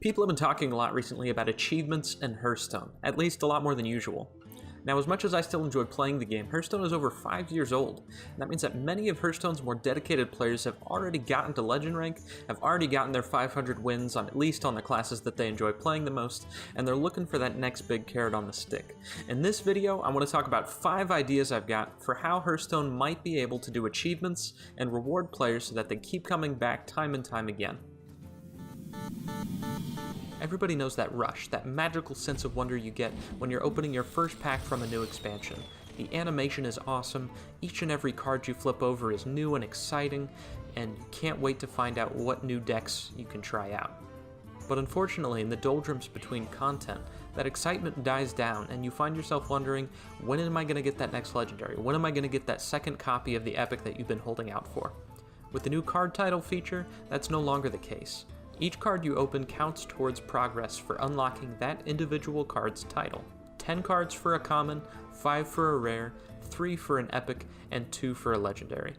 People have been talking a lot recently about achievements in Hearthstone, at least a lot more than usual. Now, as much as I still enjoy playing the game, Hearthstone is over 5 years old, and that means that many of Hearthstone's more dedicated players have already gotten to Legend rank, have already gotten their 500 wins on at least on the classes that they enjoy playing the most, and they're looking for that next big carrot on the stick. In this video, I want to talk about 5 ideas I've got for how Hearthstone might be able to do achievements and reward players so that they keep coming back time and time again. Everybody knows that rush, that magical sense of wonder you get when you're opening your first pack from a new expansion. The animation is awesome, each and every card you flip over is new and exciting, and you can't wait to find out what new decks you can try out. But unfortunately, in the doldrums between content, that excitement dies down and you find yourself wondering, when am I going to get that next legendary? When am I going to get that second copy of the epic that you've been holding out for? With the new card title feature, that's no longer the case. Each card you open counts towards progress for unlocking that individual card's title. 10 cards for a common, 5 for a rare, 3 for an epic, and 2 for a legendary.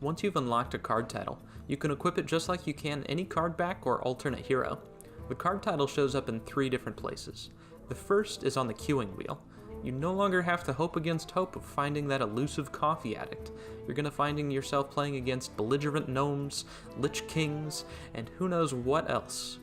Once you've unlocked a card title, you can equip it just like you can any card back or alternate hero. The card title shows up in 3 different places. The first is on the queuing wheel. You no longer have to hope against hope of finding that elusive coffee addict. You're going to finding yourself playing against belligerent gnomes, lich kings, and who knows what else.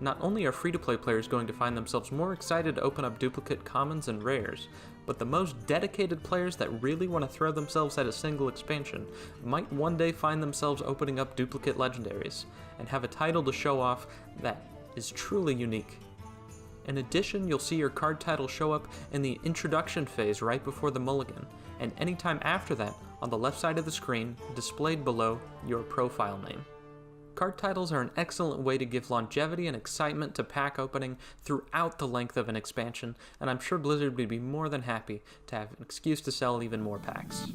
Not only are free-to-play players going to find themselves more excited to open up duplicate commons and rares, but the most dedicated players that really want to throw themselves at a single expansion might one day find themselves opening up duplicate legendaries, and have a title to show off that is truly unique. In addition, you'll see your card title show up in the introduction phase right before the mulligan, and anytime after that, on the left side of the screen, displayed below your profile name. Card titles are an excellent way to give longevity and excitement to pack opening throughout the length of an expansion, and I'm sure Blizzard would be more than happy to have an excuse to sell even more packs.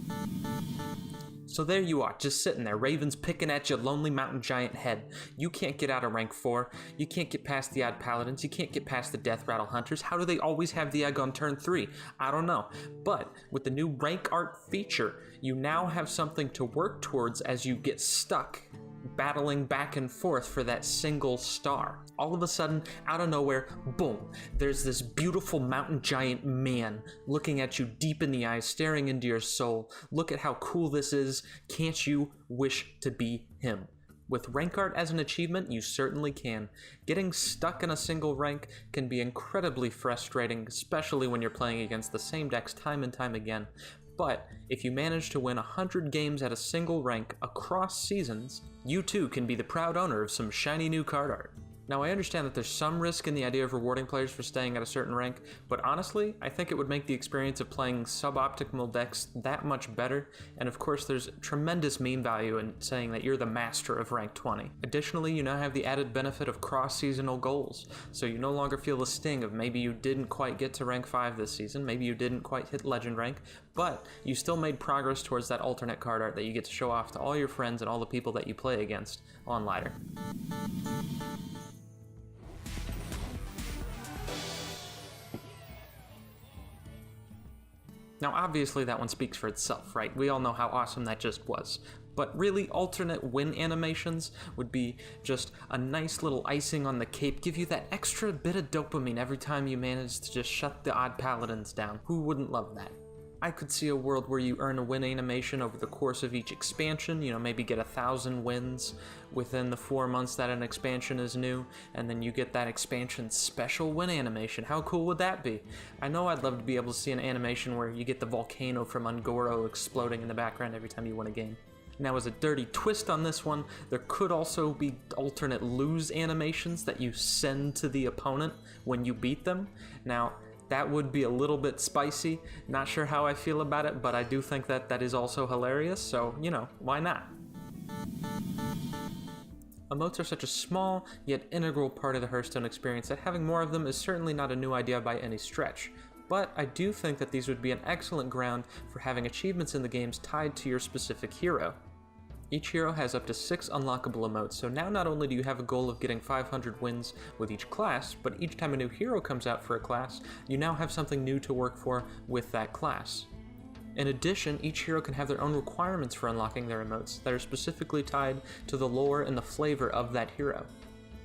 So there you are, just sitting there, ravens picking at your lonely mountain giant head. You can't get out of rank 4, you can't get past the odd paladins, you can't get past the death rattle hunters. How do they always have the egg on turn 3? I don't know. But with the new rank art feature, you now have something to work towards as you get stuck battling back and forth for that single star. All of a sudden, out of nowhere, boom, there's this beautiful mountain giant man looking at you deep in the eyes, staring into your soul. Look at how cool this is. Can't you wish to be him? With rank art as an achievement, you certainly can. Getting stuck in a single rank can be incredibly frustrating, especially when you're playing against the same decks time and time again. But if you manage to win 100 games at a single rank across seasons, you too can be the proud owner of some shiny new card art. Now, I understand that there's some risk in the idea of rewarding players for staying at a certain rank, but honestly, I think it would make the experience of playing suboptimal decks that much better, and of course there's tremendous meme value in saying that you're the master of rank 20. Additionally, you now have the added benefit of cross-seasonal goals, so you no longer feel the sting of maybe you didn't quite get to rank 5 this season, maybe you didn't quite hit legend rank, but you still made progress towards that alternate card art that you get to show off to all your friends and all the people that you play against on ladder. Now obviously that one speaks for itself, right? We all know how awesome that just was. But really, alternate win animations would be just a nice little icing on the cake, give you that extra bit of dopamine every time you manage to just shut the odd paladins down. Who wouldn't love that? I could see a world where you earn a win animation over the course of each expansion, maybe get 1,000 wins within the 4 months that an expansion is new, and then you get that expansion's special win animation. How cool would that be? I know I'd love to be able to see an animation where you get the volcano from Ungoro exploding in the background every time you win a game. Now, as a dirty twist on this one, there could also be alternate lose animations that you send to the opponent when you beat them. Now, that would be a little bit spicy. Not sure how I feel about it, but I do think that that is also hilarious, so, why not? Emotes are such a small, yet integral part of the Hearthstone experience that having more of them is certainly not a new idea by any stretch. But I do think that these would be an excellent ground for having achievements in the games tied to your specific hero. Each hero has up to 6 unlockable emotes, so now not only do you have a goal of getting 500 wins with each class, but each time a new hero comes out for a class, you now have something new to work for with that class. In addition, each hero can have their own requirements for unlocking their emotes that are specifically tied to the lore and the flavor of that hero.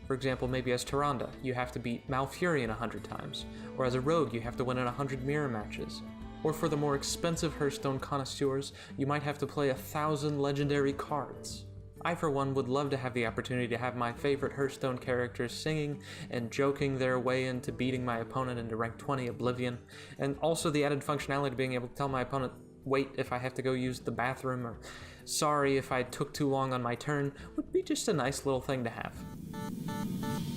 For example, maybe as Tyrande, you have to beat Malfurion 100 times, or as a rogue, you have to win in 100 mirror matches. Or for the more expensive Hearthstone connoisseurs, you might have to play 1,000 legendary cards. I, for one, would love to have the opportunity to have my favorite Hearthstone characters singing and joking their way into beating my opponent into rank 20 Oblivion, and also the added functionality of being able to tell my opponent, wait if I have to go use the bathroom, or sorry if I took too long on my turn, would be just a nice little thing to have.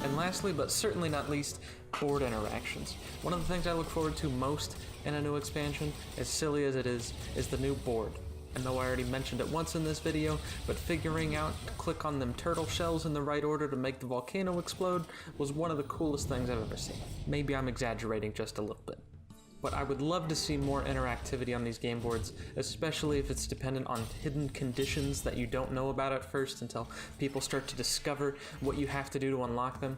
And lastly, but certainly not least, board interactions. One of the things I look forward to most in a new expansion, as silly as it is the new board. I know I already mentioned it once in this video, but figuring out to click on them turtle shells in the right order to make the volcano explode was one of the coolest things I've ever seen. Maybe I'm exaggerating just a little bit. But I would love to see more interactivity on these game boards, especially if it's dependent on hidden conditions that you don't know about at first until people start to discover what you have to do to unlock them.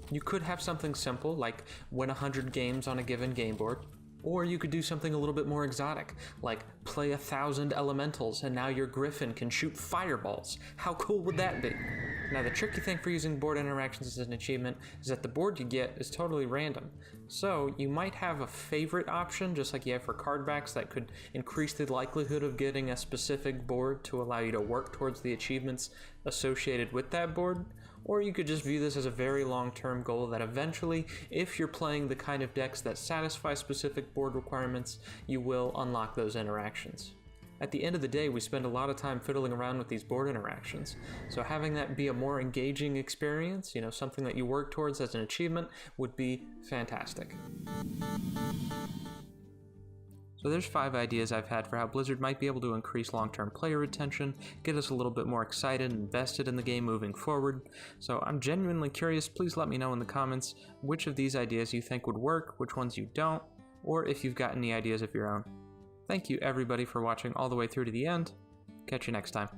You could have something simple, like win 100 games on a given game board, or you could do something a little bit more exotic, like play 1,000 elementals and now your griffin can shoot fireballs. How cool would that be? Now the tricky thing for using board interactions as an achievement is that the board you get is totally random. So you might have a favorite option, just like you have for card backs, that could increase the likelihood of getting a specific board to allow you to work towards the achievements associated with that board. Or you could just view this as a very long-term goal that eventually, if you're playing the kind of decks that satisfy specific board requirements, you will unlock those interactions. At the end of the day, we spend a lot of time fiddling around with these board interactions, so having that be a more engaging experience, something that you work towards as an achievement, would be fantastic. So there's 5 ideas I've had for how Blizzard might be able to increase long-term player retention, get us a little bit more excited and invested in the game moving forward. So I'm genuinely curious, please let me know in the comments which of these ideas you think would work, which ones you don't, or if you've got any ideas of your own. Thank you everybody for watching all the way through to the end. Catch you next time.